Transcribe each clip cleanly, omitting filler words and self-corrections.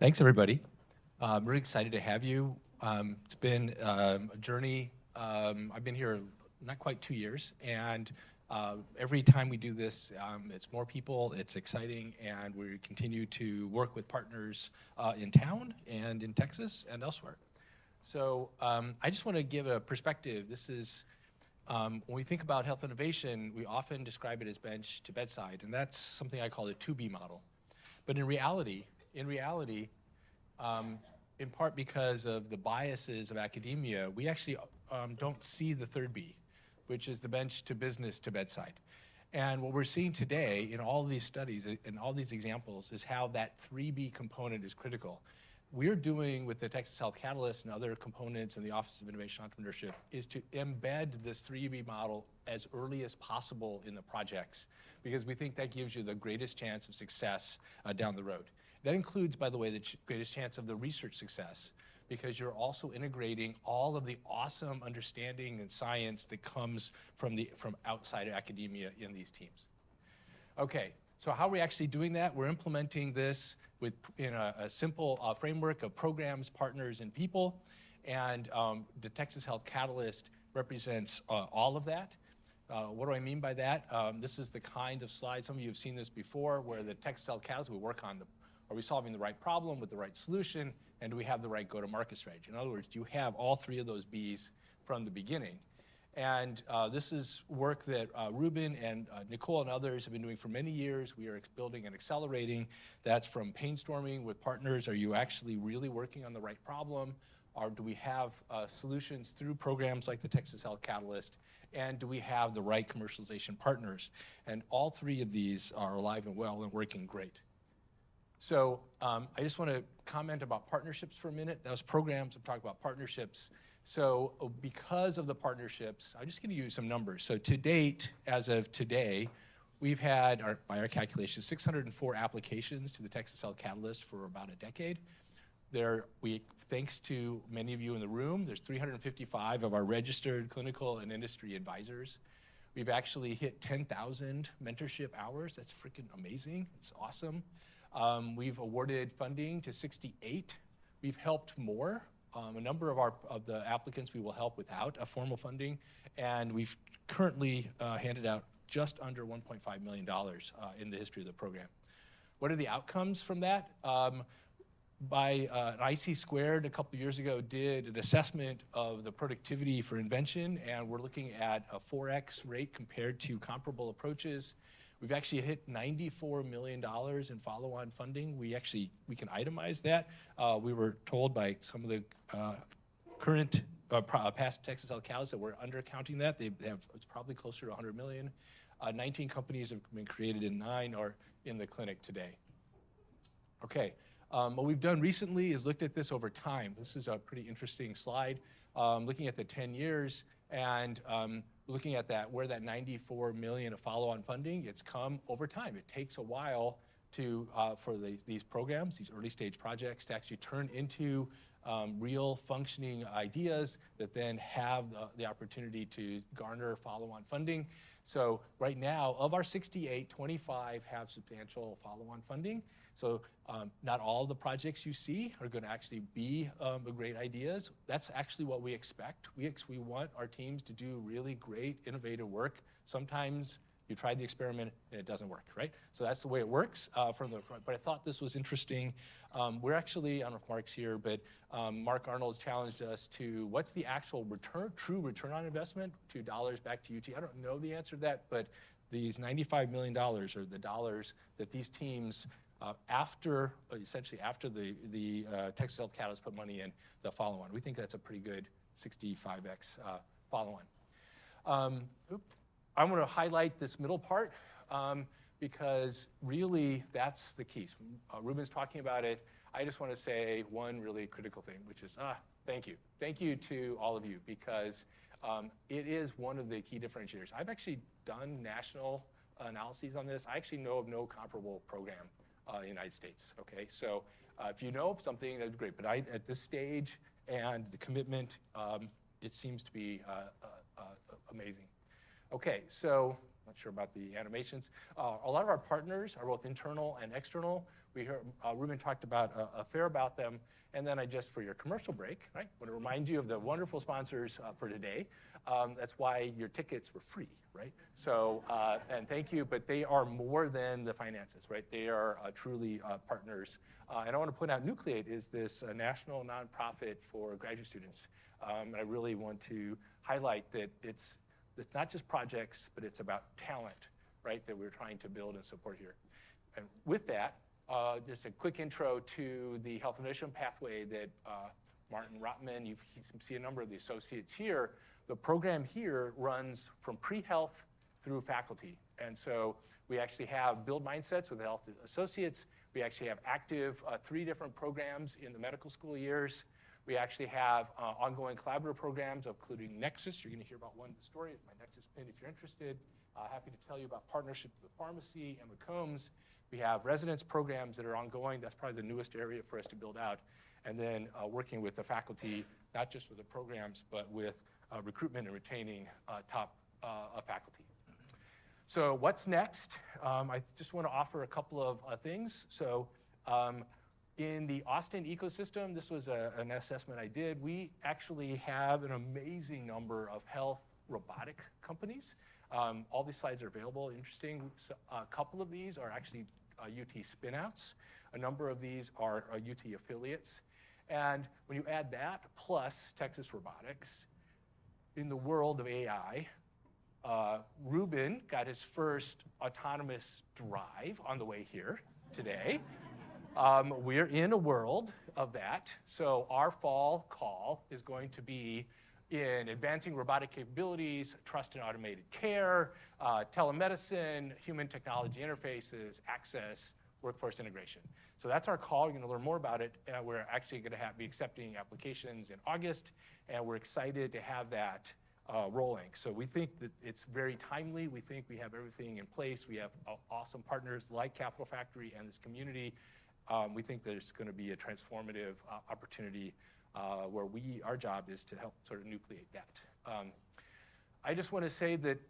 Thanks, everybody. I'm really excited to have you. It's been a journey. I've been here not quite 2 years, and every time we do this, it's more people, it's exciting, and we continue to work with partners in town and in Texas and elsewhere. So I just want to give a perspective. This is, when we think about health innovation, we often describe it as bench to bedside, and that's something I call the 2B model. But in reality, in part because of the biases of academia, we actually don't see the third B, which is the bench to business to bedside. And what we're seeing today in all these studies and all these examples is how that 3B component is critical. We're doing with the Texas Health Catalyst and other components in the Office of Innovation Entrepreneurship is to embed this 3B model as early as possible in the projects, because we think that gives you the greatest chance of success down the road. That includes, by the way, the greatest chance of the research success, because you're also integrating all of the awesome understanding and science that comes from outside of academia in these teams. Okay, so how are we actually doing that? We're implementing this in a simple framework of programs, partners, and people. And the Texas Health Catalyst represents all of that. What do I mean by that? This is the kind of slide, some of you have seen this before, where the Texas Health Catalyst, we work on are we solving the right problem with the right solution, and do we have the right go-to-market strategy? In other words, do you have all three of those Bs from the beginning? And this is work that Ruben and Nicole and others have been doing for many years. We are building and accelerating. That's from brainstorming with partners. Are you actually really working on the right problem? Or do we have solutions through programs like the Texas Health Catalyst? And do we have the right commercialization partners? And all three of these are alive and well and working great. So I just want to comment about partnerships for a minute. Those programs, I'm talking about partnerships. So because of the partnerships, I'm just going to use some numbers. So to date, as of today, we've had, by our calculations, 604 applications to the Texas Health Catalyst for about a decade. Thanks to many of you in the room, there's 355 of our registered clinical and industry advisors. We've actually hit 10,000 mentorship hours. That's freaking amazing. It's awesome. We've awarded funding to 68. We've helped more. A number of the applicants we will help without a formal funding, and we've currently handed out just under $1.5 million in the history of the program. What are the outcomes from that? IC Squared a couple years ago did an assessment of the productivity for invention, and we're looking at a 4x rate compared to comparable approaches. We've actually hit $94 million in follow-on funding. We can itemize that. We were told by some of the current past Texas Health Catalysts that we're undercounting that. It's probably closer to 100 million. 19 companies have been created and 9 are in the clinic today. Okay, what we've done recently is looked at this over time. This is a pretty interesting slide, looking at the 10 years and looking at where that 94 million of follow-on funding, it's come over time. It takes a while for these programs, these early stage projects, to actually turn into real functioning ideas that then have the opportunity to garner follow-on funding. So right now, of our 68, 25 have substantial follow-on funding. So not all the projects you see are going to actually be great ideas. That's actually what we expect. We want our teams to do really great, innovative work. Sometimes you try the experiment and it doesn't work, right? So that's the way it works from the front. But I thought this was interesting. We're actually, I don't know if Mark's here, but Mark Arnold's challenged us to what's the actual true return on investment, $2 back to UT. I don't know the answer to that, but these $95 million are the dollars that these teams essentially after the Texas Health Catalyst put money in the follow-on. We think that's a pretty good 65x follow-on. I'm going to highlight this middle part because really that's the key. Ruben's talking about it. I just want to say one really critical thing, which is thank you. Thank you to all of you, because it is one of the key differentiators. I've actually done national analyses on this. I actually know of no comparable program in the United States, okay? So if you know of something, that'd be great. But at this stage and the commitment, it seems to be amazing. Okay, so not sure about the animations. A lot of our partners are both internal and external. We heard, Ruben talked about a fair about them. And then for your commercial break, right, I want to remind you of the wonderful sponsors for today. That's why your tickets were free, right? So, and thank you, but they are more than the finances, right? They are truly partners. And I want to point out Nucleate is this national nonprofit for graduate students. And I really want to highlight that it's not just projects, but it's about talent, right, that we're trying to build and support here. And with that, just a quick intro to the health innovation pathway that Martin Rotman, you see a number of the associates here. The program here runs from pre-health through faculty. And so we actually have build mindsets with health associates. We actually have active 3 different programs in the medical school years. We actually have ongoing collaborative programs, including Nexus. You're going to hear about one of the stories, my Nexus pin if you're interested. Happy to tell you about partnerships with the pharmacy and McCombs. We have residence programs that are ongoing. That's probably the newest area for us to build out. And then working with the faculty, not just with the programs, but with recruitment and retaining top faculty. So what's next? I just want to offer a couple of things. So in the Austin ecosystem, this was an assessment I did. We actually have an amazing number of health robotic companies. All these slides are available. Interesting, so a couple of these are actually UT spinouts. A number of these are UT affiliates. And when you add that plus Texas Robotics, in the world of AI, Ruben got his first autonomous drive on the way here today. We're in a world of that. So our fall call is going to be in advancing robotic capabilities, trust and automated care, telemedicine, human technology interfaces, access, workforce integration. So that's our call. You're going to learn more about it. We're actually going to be accepting applications in August, and we're excited to have that rolling. So we think that it's very timely. We think we have everything in place. We have awesome partners like Capital Factory and this community. We think there's going to be a transformative opportunity where our job is to help sort of nucleate that. I just want to say that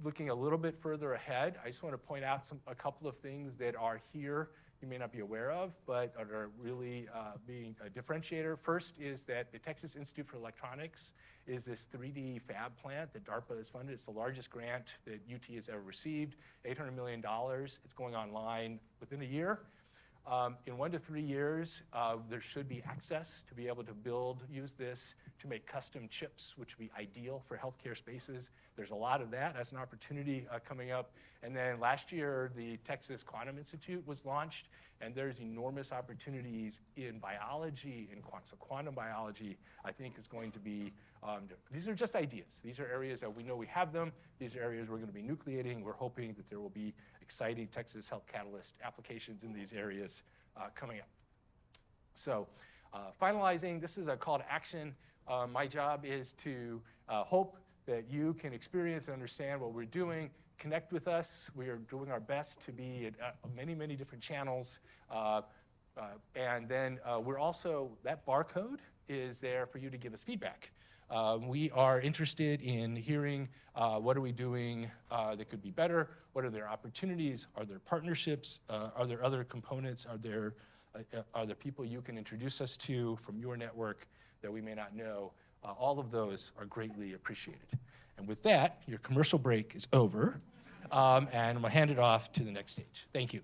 looking a little bit further ahead, I just want to point out a couple of things that are here you may not be aware of, but are really being a differentiator. First is that the Texas Institute for Electronics is this 3D fab plant that DARPA has funded. It's the largest grant that UT has ever received, $800 million. It's going online within a year. In 1 to 3 years, there should be access to be able to use this to make custom chips, which would be ideal for healthcare spaces. There's a lot of that as an opportunity coming up. And then last year, the Texas Quantum Institute was launched, and there's enormous opportunities in biology, so quantum biology, I think, is going to be, these are just ideas. These are areas that we know we have them. These are areas we're going to be nucleating. We're hoping that there will be exciting Texas Health Catalyst applications in these areas coming up. So finalizing, this is a call to action. My job is to hope that you can experience and understand what we're doing, connect with us. We are doing our best to be at many, many different channels. And then we're also, that barcode is there for you to give us feedback. We are interested in hearing what are we doing that could be better, what are their opportunities, are there partnerships, are there other components, are there people you can introduce us to from your network that we may not know. All of those are greatly appreciated. And with that, your commercial break is over, and I'm gonna hand it off to the next stage. Thank you.